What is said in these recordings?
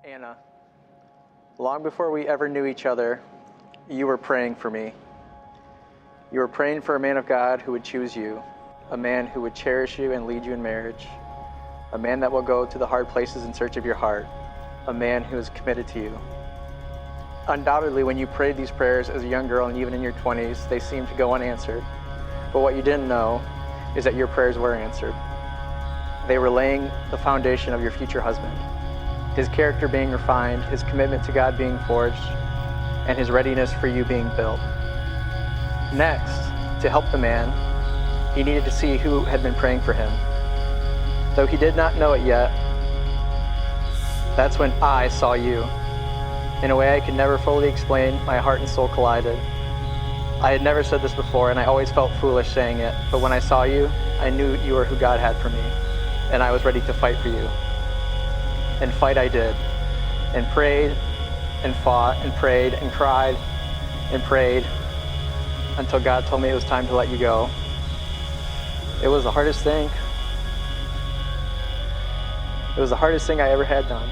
Anna, long before we ever knew each other, you were praying for me. You were praying for a man of God who would choose you, a man who would cherish you and lead you in marriage, a man that will go to the hard places in search of your heart, a man who is committed to you. Undoubtedly, when you prayed these prayers as a young girl and even in your 20s, they seemed to go unanswered. But what you didn't know is that your prayers were answered. They were laying the foundation of your future husband, his character being refined, his commitment to God being forged, and his readiness for you being built. Next, to help the man, he needed to see who had been praying for him. Though he did not know it yet, that's when I saw you. In a way I could never fully explain, my heart and soul collided. I had never said this before, and I always felt foolish saying it, but when I saw you, I knew you were who God had for me, and I was ready to fight for you. And fight I did, and prayed, and fought, and prayed, and cried, and prayed, until God told me it was time to let you go. It was the hardest thing. It was the hardest thing I ever had done.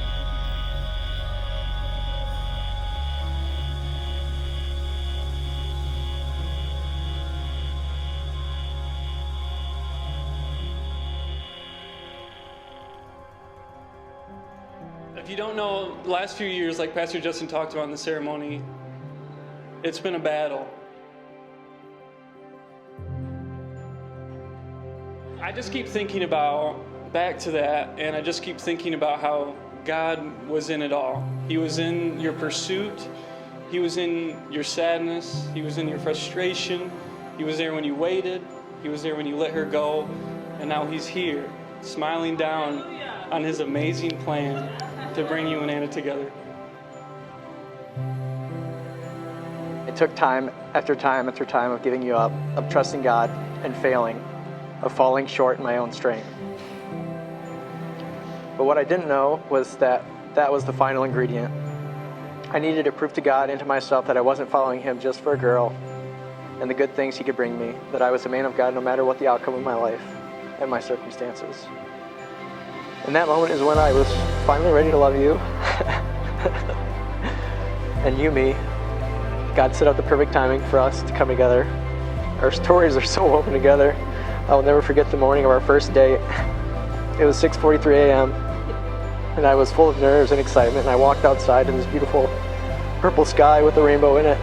If you don't know, the last few years, like Pastor Justin talked about in the ceremony, it's been a battle. I just keep thinking about back to that, and I just keep thinking about how God was in it all. He was in your pursuit. He was in your sadness. He was in your frustration. He was there when you waited. He was there when you let her go. And now he's here, smiling down on his amazing plan to bring you and Anna together. It took time after time after time of giving you up, of trusting God and failing, of falling short in my own strength. But what I didn't know was that that was the final ingredient. I needed to prove to God and to myself that I wasn't following him just for a girl and the good things he could bring me, that I was a man of God no matter what the outcome of my life and my circumstances. And that moment is when I was finally ready to love you and you me. God set up the perfect timing for us to come together. Our stories are so woven together. I will never forget the morning of our first date. It was 6:43 a.m. and I was full of nerves and excitement, and I walked outside to this beautiful purple sky with a rainbow in it.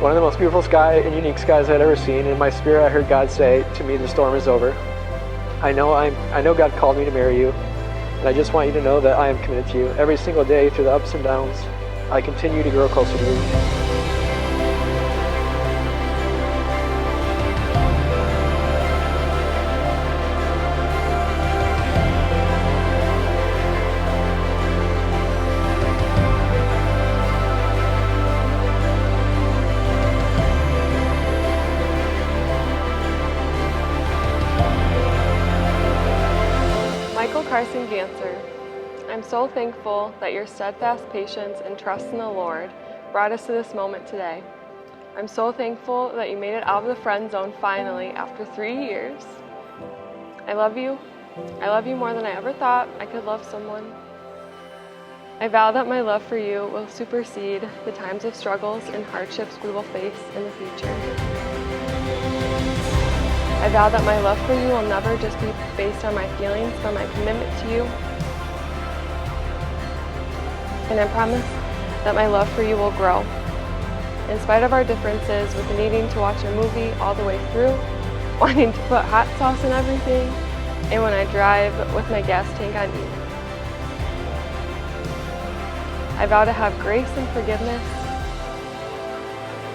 One of the most beautiful sky and unique skies I'd ever seen. In my spirit I heard God say to me, the storm is over. I know God called me to marry you, and I just want you to know that I am committed to you. Every single day through the ups and downs, I continue to grow closer to you. Michael Carson Ganser, I'm so thankful that your steadfast patience and trust in the Lord brought us to this moment today. I'm so thankful that you made it out of the friend zone finally after 3 years. I love you. I love you more than I ever thought I could love someone. I vow that my love for you will supersede the times of struggles and hardships we will face in the future. I vow that my love for you will never just be based on my feelings, but my commitment to you. And I promise that my love for you will grow. In spite of our differences with needing to watch a movie all the way through, wanting to put hot sauce in everything, and when I drive with my gas tank on E. I vow to have grace and forgiveness,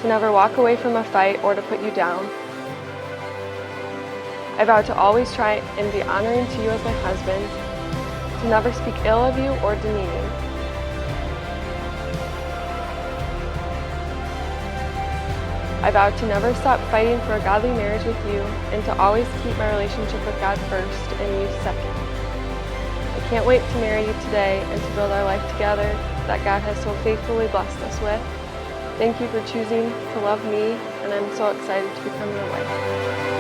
to never walk away from a fight or to put you down. I vow to always try and be honoring to you as my husband, to never speak ill of you or demean you. I vow to never stop fighting for a godly marriage with you and to always keep my relationship with God first and you second. I can't wait to marry you today and to build our life together that God has so faithfully blessed us with. Thank you for choosing to love me, and I'm so excited to become your wife.